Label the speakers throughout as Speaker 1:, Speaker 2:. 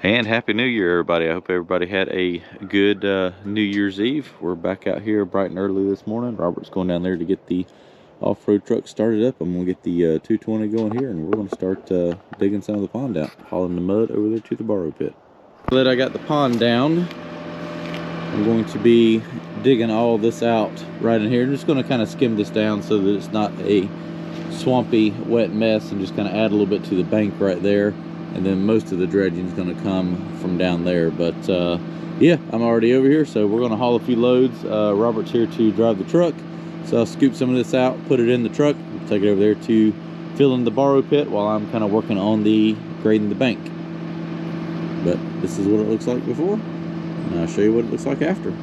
Speaker 1: And Happy New Year, everybody. I hope everybody had a good New Year's Eve. We're back out here bright and early this morning. Robert's going down there to get the off-road truck started up. I'm going to get the 220 going here, and we're going to start digging some of the pond out, hauling the mud over there to the borrow pit. Now that I got the pond down, I'm going to be digging all this out right in here. I'm just going to kind of skim this down so that it's not a swampy, wet mess, and just kind of add a little bit to the bank right there. And then most of the dredging is going to come from down there. But yeah, I'm already over here, so we're going to haul a few loads. Robert's here to drive the truck, so I'll scoop some of this out, put it in the truck, take it over there to fill in the borrow pit while I'm kind of working on the grading the bank. But this is what it looks like before, and I'll show you what it looks like after.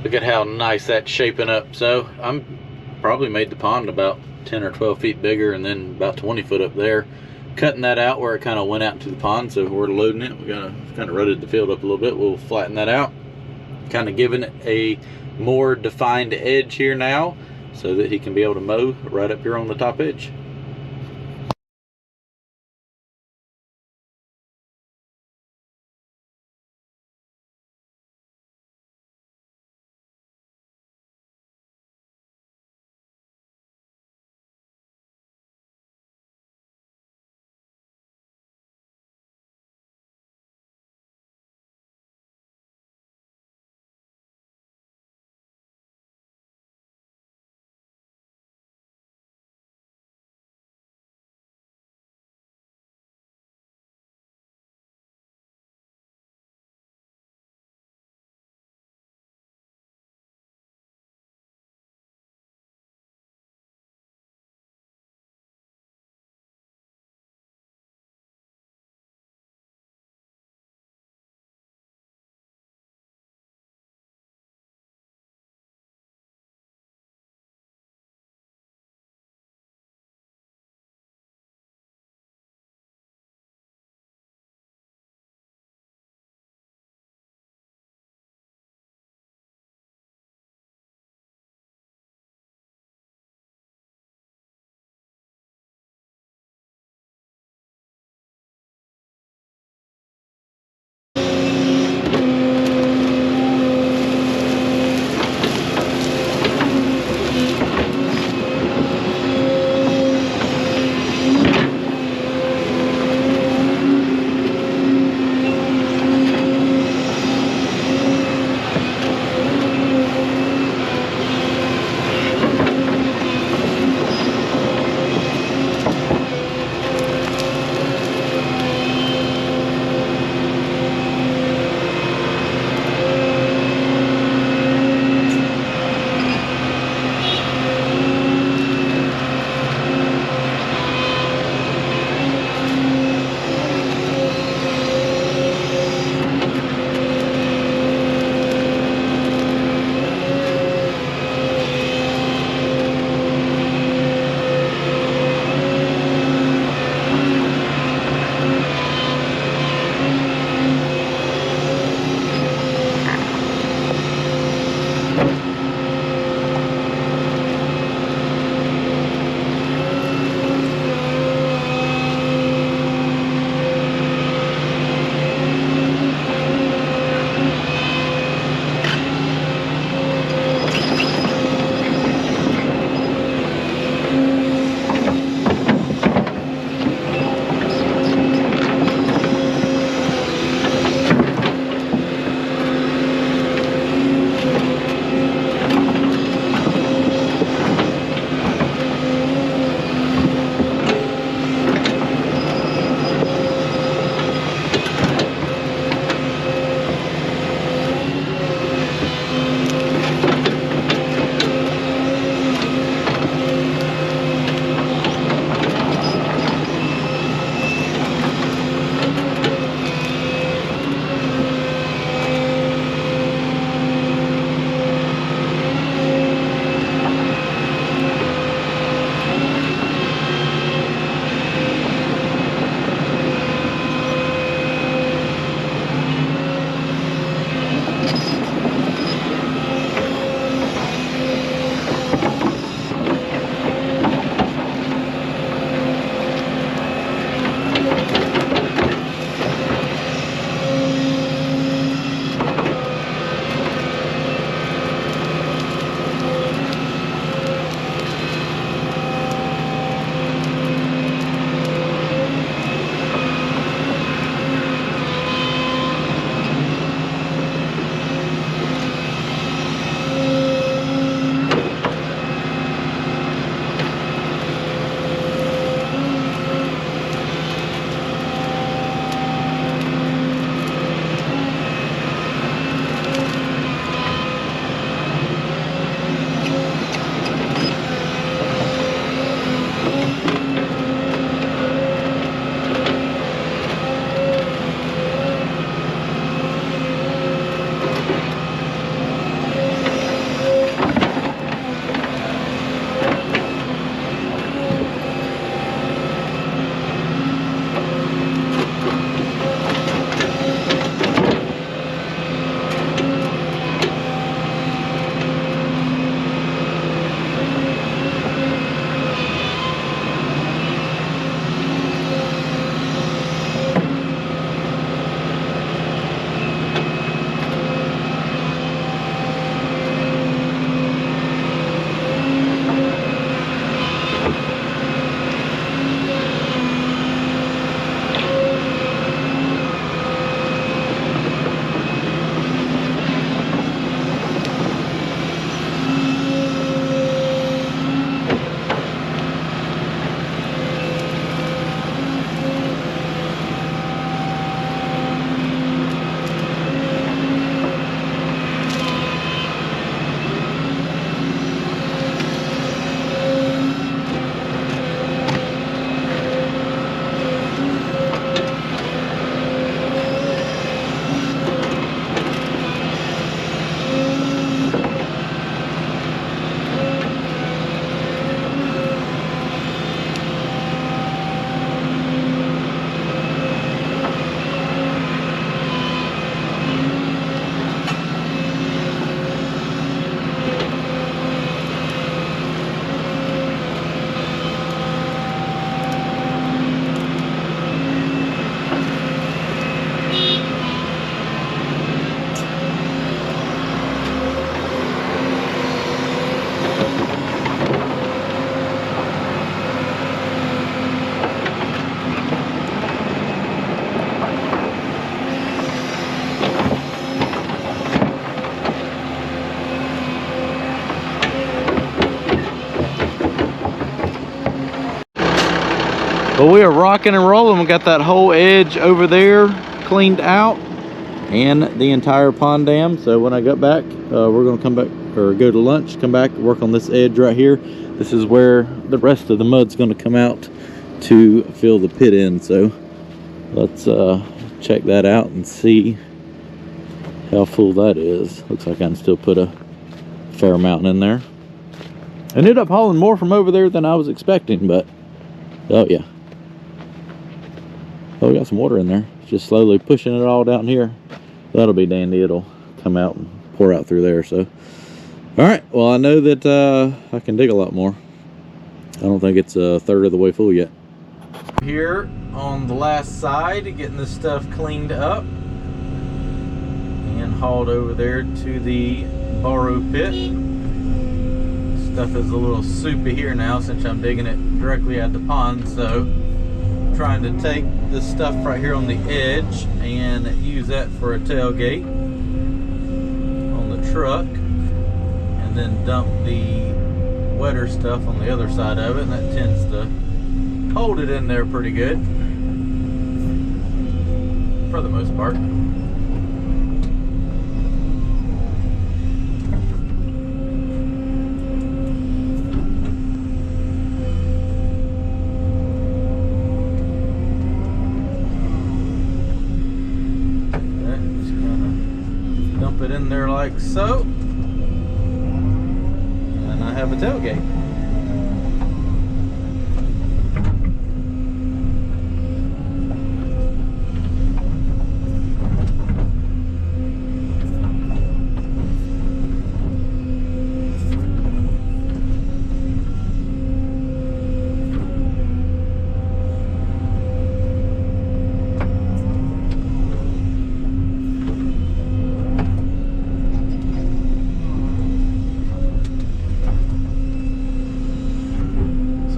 Speaker 1: Look at how nice that's shaping up. So I'm probably made the pond about 10 or 12 feet bigger, and then about 20 foot up there. Cutting that out where it kind of went out into the pond, so we're loading it. We kind of rutted the field up a little bit. We'll flatten that out, kind of giving it a more defined edge here now, so that he can be able to mow right up here on the top edge. Well, we are rocking and rolling. We got that whole edge over there cleaned out and the entire pond dam. So when I get back, we're gonna come back or go to lunch, come back, work on this edge right here. This is where the rest of the mud's gonna come out to fill the pit in. So let's check that out and see how full that is. Looks like I can still put a fair amount in there. I ended up hauling more from over there than I was expecting, but oh yeah. Oh, we got some water in there. Just slowly pushing it all down here. That'll be dandy. It'll come out and pour out through there. So, all right. Well, I know that I can dig a lot more. I don't think it's a third of the way full yet. Here on the last side, getting this stuff cleaned up and hauled over there to the borrow pit. Stuff is a little soupy here now since I'm digging it directly at the pond. So, trying to take this stuff right here on the edge and use that for a tailgate on the truck, and then dump the wetter stuff on the other side of it, and that tends to hold it in there pretty good for the most part. It in there like so, and I have a tailgate.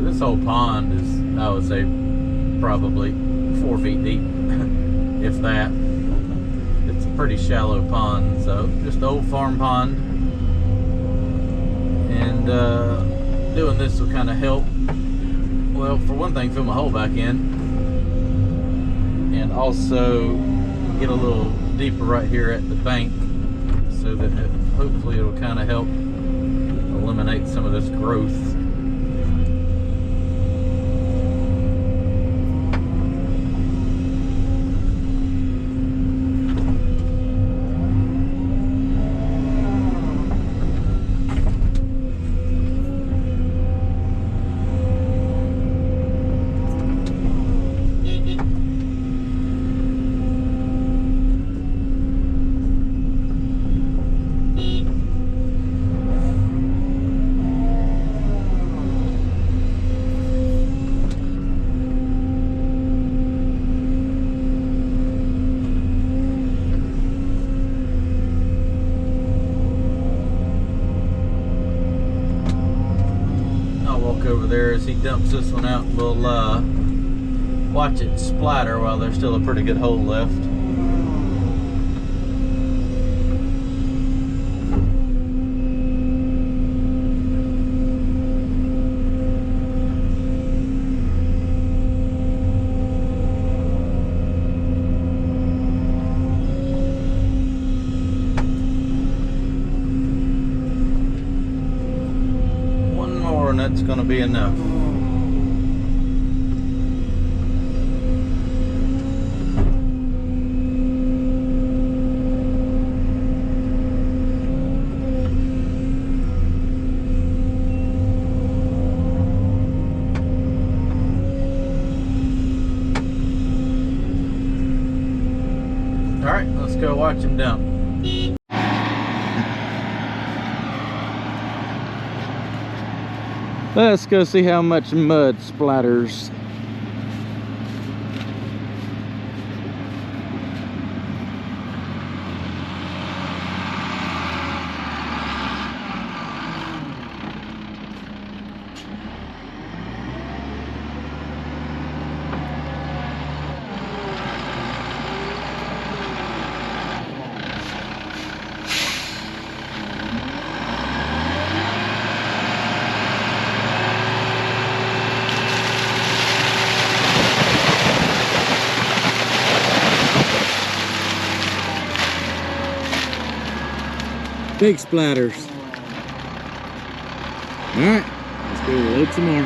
Speaker 1: This whole pond is, I would say, probably 4 feet deep, if that. It's a pretty shallow pond, so just an old farm pond. And doing this will kind of help, well, for one thing, fill my hole back in, and also get a little deeper right here at the bank, so that hopefully it'll kind of help eliminate some of this growth. Over there as he dumps this one out, we'll watch it splatter while there's still a pretty good hole left. And that's going to be enough. All right, let's go watch him dump. Let's go see how much mud splatters. Big splatters. Alright, let's go load some more.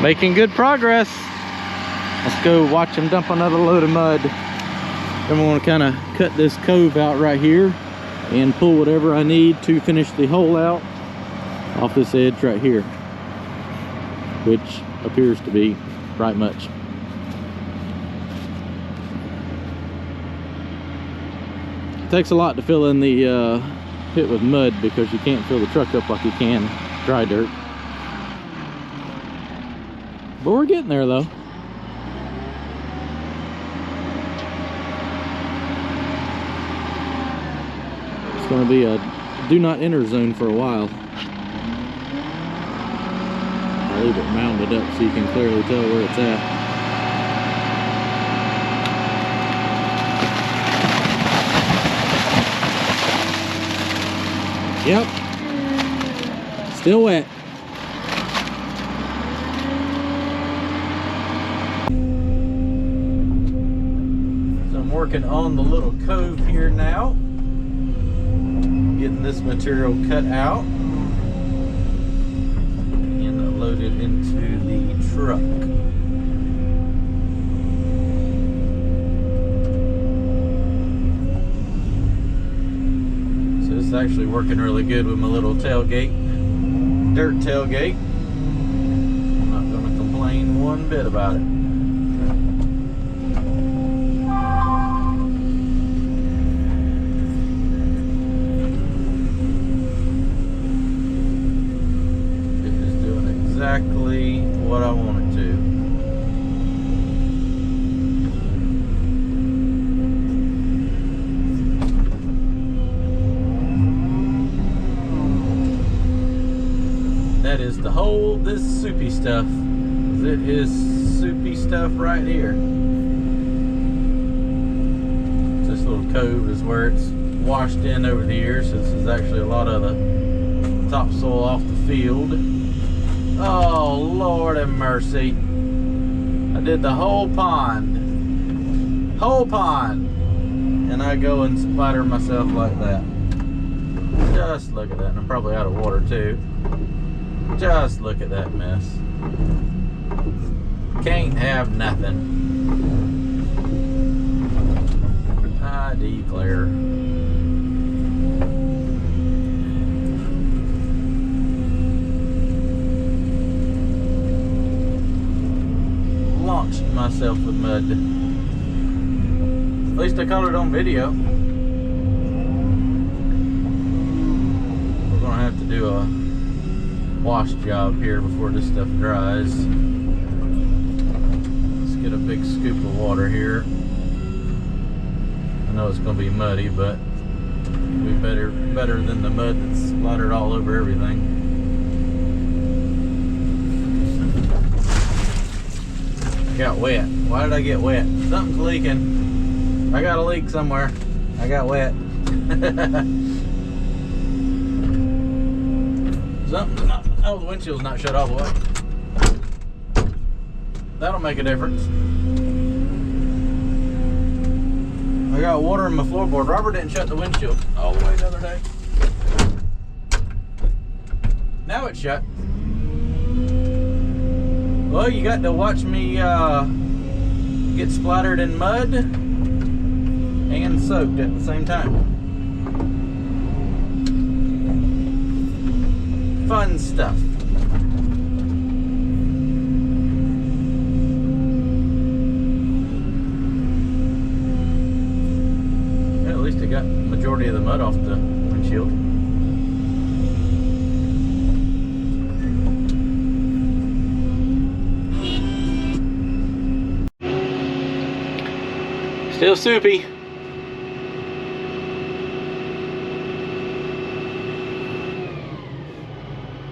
Speaker 1: Making good progress. Let's go watch them dump another load of mud. Then we want to kind of cut this cove out right here and pull whatever I need to finish the hole out off this edge right here, which appears to be right much. It takes a lot to fill in the pit with mud because you can't fill the truck up like you can dry dirt. But we're getting there though. It's going to be a do not enter zone for a while. I'll leave it mounded up so you can clearly tell where it's at. Yep, still wet. So I'm working on the little cove here now, getting this material cut out and loaded into the truck. It's actually working really good with my little tailgate, dirt tailgate. I'm not going to complain one bit about it. It is doing exactly what I want it to. That is to hold this soupy stuff. It is soupy stuff right here. This little cove is where it's washed in over the years. This is actually a lot of the topsoil off the field. Oh, Lord have mercy. I did the whole pond. Whole pond. And I go and splatter myself like that. Just look at that. And I'm probably out of water too. Just look at that mess. Can't have nothing. I declare. Launched myself with mud. At least I caught it on video. We're gonna have to do a wash job here before this stuff dries. Let's get a big scoop of water here. I know it's going to be muddy, but it'll be better than the mud that's splattered all over everything. I got wet. Why did I get wet? Something's leaking. I got a leak somewhere. I got wet. Something's not. Oh, the windshield's not shut all the way. That'll make a difference. I got water in my floorboard. Robert didn't shut the windshield all the way the other day. Now it's shut. Well, you got to watch me get splattered in mud and soaked at the same time. Fun stuff. Well, at least I got the majority of the mud off the windshield. Still soupy.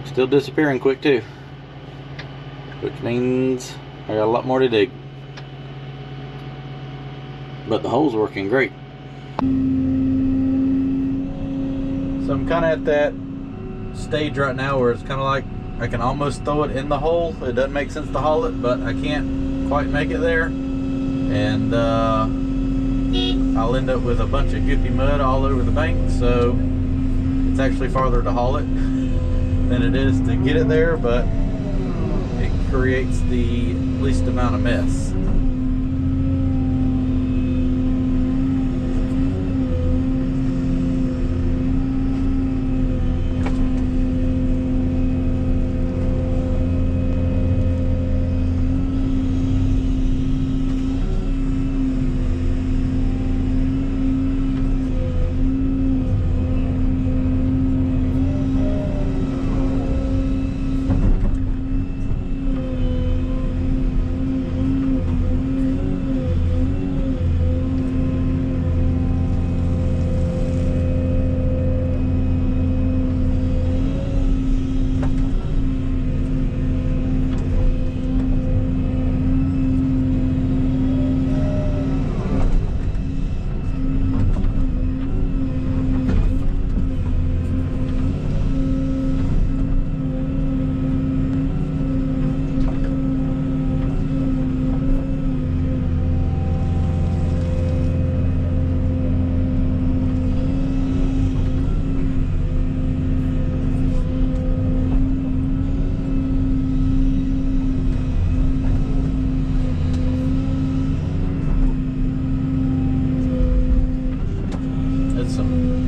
Speaker 1: Still disappearing quick too, which means I got a lot more to dig, but the hole's working great. So I'm kind of at that stage right now where it's kind of like I can almost throw it in the hole. It doesn't make sense to haul it, but I can't quite make it there. And I'll end up with a bunch of goopy mud all over the bank, so it's actually farther to haul it than it is to get it there, but it creates the least amount of mess.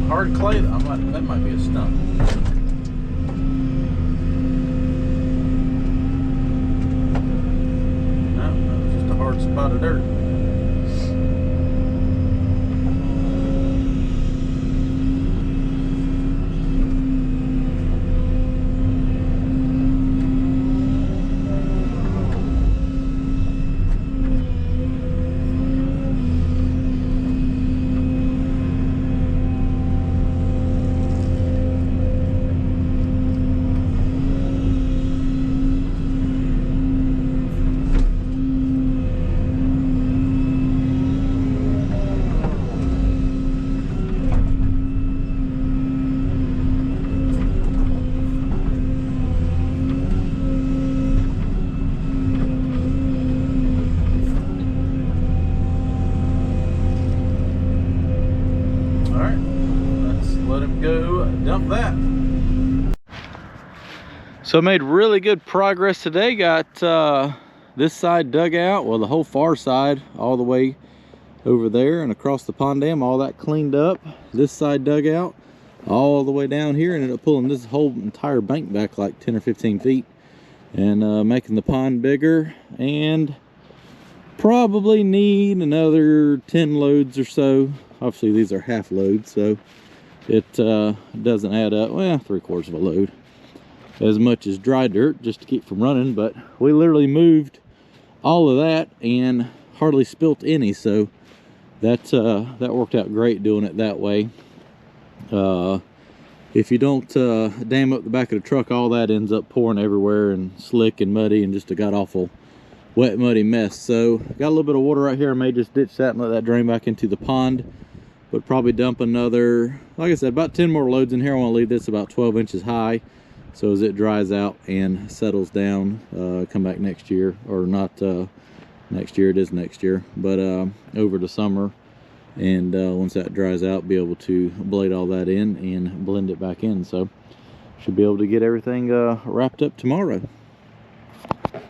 Speaker 1: Hard clay, that might be a stump. No, it's just a hard spot of dirt. Go dump that. So I made really good progress today. Got this side dug out, well, the whole far side all the way over there and across the pond dam, all that cleaned up. This side dug out all the way down here, and ended up pulling this whole entire bank back like 10 or 15 feet and making the pond bigger, and probably need another 10 loads or so. Obviously these are half loads, so it doesn't add up, well, 3/4 of a load as much as dry dirt just to keep from running. But we literally moved all of that and hardly spilt any, so that worked out great doing it that way. If you don't dam up the back of the truck, all that ends up pouring everywhere and slick and muddy and just a god awful wet muddy mess. So got a little bit of water right here. I may just ditch that and let that drain back into the pond, but probably dump another, like I said, about 10 more loads in here. I want to leave this about 12 inches high, so as it dries out and settles down, come back next year, or not next year, it is next year, but over the summer, and once that dries out, be able to blade all that in and blend it back in. So should be able to get everything wrapped up tomorrow.